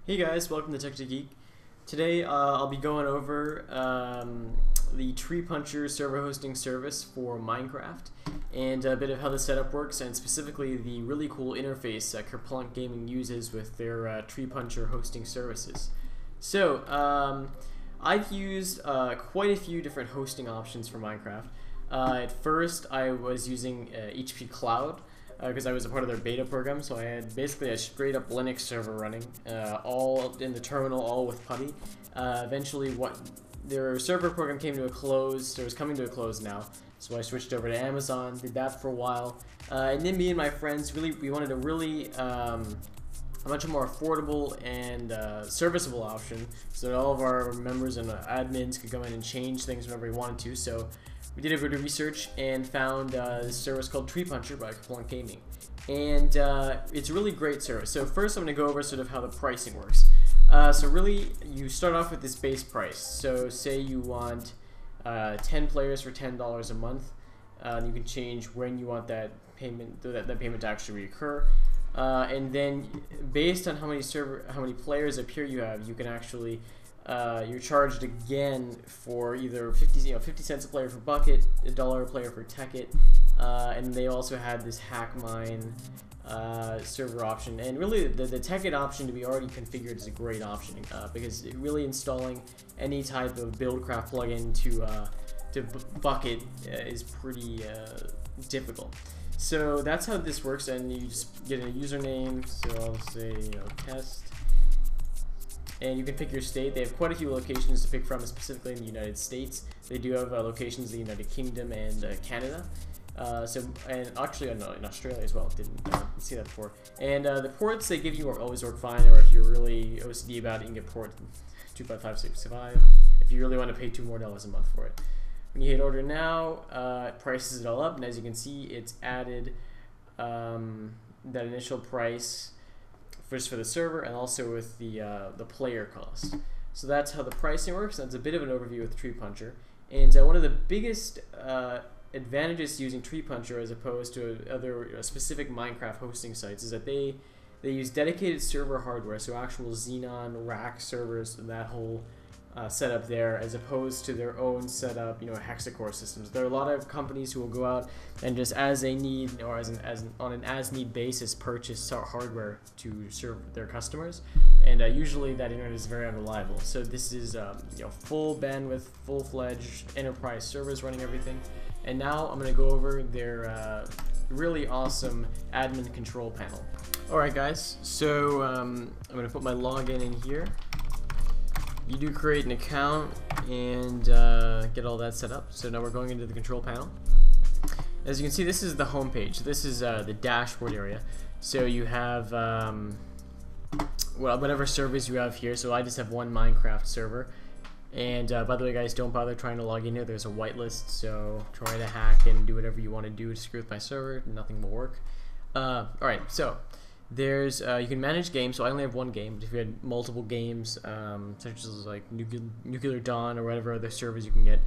Hey guys, welcome to TekdGeek. Today I'll be going over the Tree Puncher server hosting service for Minecraft and a bit of how the setup works, and specifically the really cool interface that Kerplunk Gaming uses with their Tree Puncher hosting services. So I've used quite a few different hosting options for Minecraft. At first I was using HP Cloud, because I was a part of their beta program, so I had basically a straight up Linux server running, all in the terminal, all with PuTTY. Eventually, their server program came to a close, so it was coming to a close now, so I switched over to Amazon, did that for a while, and then me and my friends we wanted a really a much more affordable and serviceable option, so that all of our members and admins could go in and change things whenever we wanted to. So we did a bit of research and found this service called Tree Puncher by Kerplunk Gaming, and it's a really great service. So first I'm going to go over sort of how the pricing works. So really, you start off with this base price. So say you want 10 players for $10 a month. You can change when you want that payment to actually recur, and then based on how many players up here you have, you can actually you're charged again for either 50 cents a player for Bucket, $1 a player for Tekit, and they also had this HackMine server option. And really, the Tekit option to be already configured is a great option, because really installing any type of BuildCraft plugin to Bucket is pretty difficult. So that's how this works, and you just get a username. So I'll say test. And you can pick your state. They have quite a few locations to pick from, specifically in the United States. They do have locations in the United Kingdom and Canada. And actually in Australia as well. Didn't see that before. And the ports they give you always work fine, or if you're really OCD about it, you can get port 25565 if you really want to pay $2 more a month for it. When you hit order now, it prices it all up, and as you can see, it's added that initial price first for the server, and also with the player cost. So that's how the pricing works. That's a bit of an overview with Tree Puncher. And one of the biggest advantages to using Tree Puncher as opposed to other specific Minecraft hosting sites is that they use dedicated server hardware, so actual Xenon rack servers and that whole setup there, as opposed to their own setup, hexacore systems. There are a lot of companies who will go out and just as they need, or on an as-need basis, purchase hardware to serve their customers, and usually that internet is very unreliable. So this is full bandwidth, full-fledged enterprise servers running everything. And now I'm going to go over their really awesome admin control panel. Alright guys, so I'm going to put my login in here. You do create an account and get all that set up. So now we're going into the control panel. As you can see, this is the home page. This is the dashboard area. So you have whatever servers you have here. So I just have one Minecraft server. And by the way, guys, don't bother trying to log in here. There's a whitelist, so try to hack and do whatever you want to do to screw with my server. Nothing will work. Alright, so there's you can manage games. So I only have one game, but if you had multiple games, such as like Nuclear Dawn or whatever other servers you can get,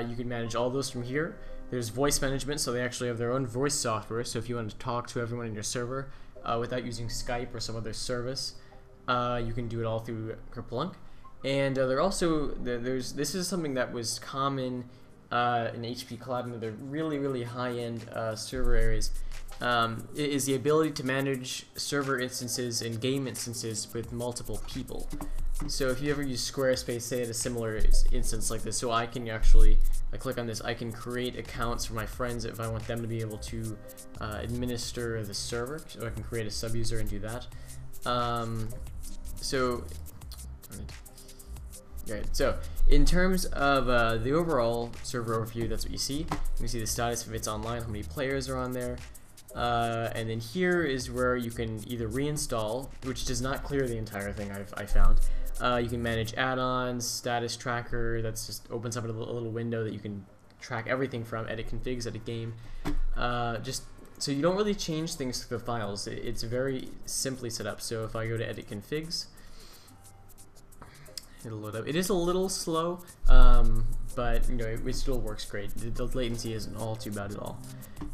you can manage all those from here. There's voice management, so they actually have their own voice software. So if you want to talk to everyone in your server without using Skype or some other service, you can do it all through Kerplunk. And they're also this is something that was common in HP Cloud and other really high-end server areas. Is the ability to manage server instances and game instances with multiple people. So if you ever use Squarespace, say at a similar instance like this, so I can actually, I click on this, I can create accounts for my friends if I want them to be able to administer the server. So I can create a sub-user and do that. So in terms of the overall server overview, that's what you see. You can see the status if it's online, how many players are on there. And then here is where you can either reinstall, which does not clear the entire thing, I found. You can manage add-ons, status tracker, that's just opens up a little window that you can track everything from, edit configs, edit game. Just so you don't really change things to the files. It's very simply set up. So if I go to edit configs, it'll load up. It is a little slow, but it still works great. The latency isn't all too bad at all.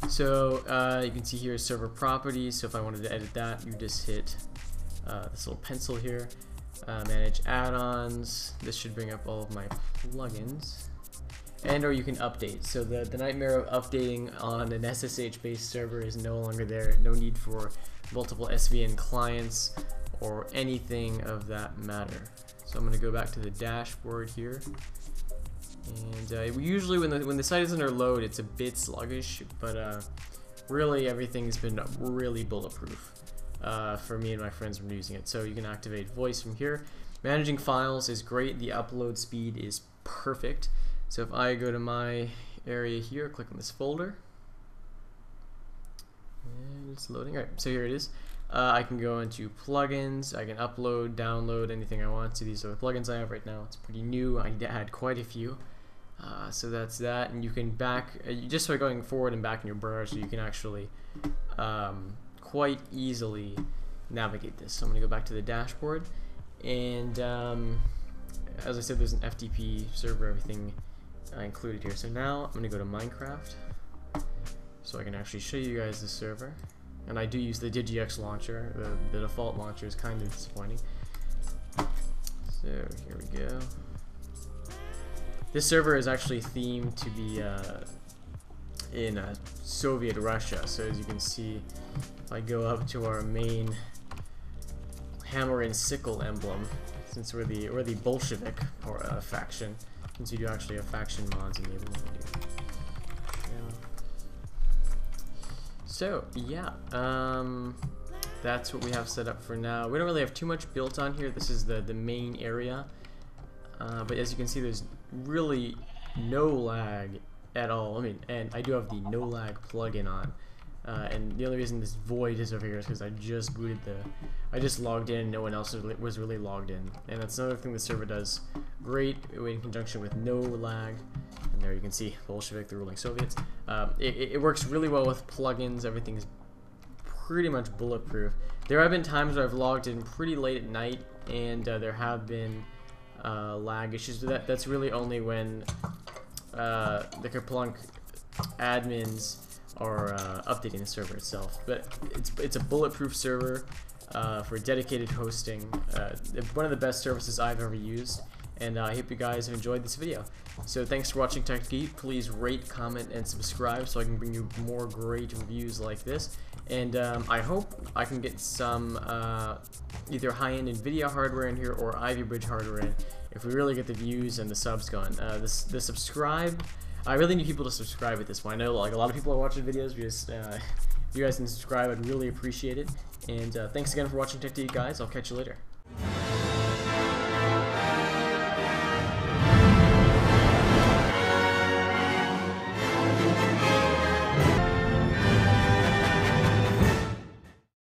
So you can see here server properties. So if I wanted to edit that, you just hit this little pencil here. manage add-ons. This should bring up all of my plugins. And or you can update. So the nightmare of updating on an SSH-based server is no longer there. No need for multiple SVN clients or anything of that matter. So I'm going to go back to the dashboard here. And usually when the site is under load, it's a bit sluggish, but really everything's been really bulletproof for me and my friends when using it. So you can activate voice from here. Managing files is great. The upload speed is perfect. So if I go to my area here, click on this folder, and it's loading. Alright, so here it is. I can go into plugins. I can upload, download anything I want to. These are the plugins I have right now. It's pretty new. I had quite a few. So that's that, and you can back just by going forward and back in your browser, you can actually quite easily navigate this. So I'm going to go back to the dashboard, and as I said, there's an FTP server, everything included here. So now I'm going to go to MineCraft, so I can actually show you guys the server. And I do use the TekdGeek launcher. The default launcher is kind of disappointing. So here we go. This server is actually themed to be in Soviet Russia. So as you can see, if I go up to our main hammer and sickle emblem, since we're the Bolshevik faction, since you do actually have faction mods enabled. So yeah, that's what we have set up for now. We don't really have too much built on here. This is the main area, but as you can see, there's really no lag at all. I mean, and I do have the no lag plugin on, and the only reason this void is over here is because I just logged in. No one else was really logged in, and that's another thing the server does great in conjunction with no lag. And there you can see Bolshevik, the ruling Soviets. It works really well with plugins. Everything's pretty much bulletproof. There have been times where I've logged in pretty late at night, and there have been lag issues with that. That's really only when the Kerplunk admins are updating the server itself. But it's a bulletproof server for dedicated hosting. One of the best services I've ever used. And I hope you guys have enjoyed this video. So thanks for watching TekdGeek. Please rate, comment, and subscribe so I can bring you more great reviews like this. And I hope I can get some either high-end NVIDIA hardware in here or Ivy Bridge hardware in if we really get the views and the subs going. The subscribe, I really need people to subscribe at this point. I know like a lot of people are watching videos. Just if you guys can subscribe, I'd really appreciate it. And thanks again for watching TekdGeek, guys. I'll catch you later.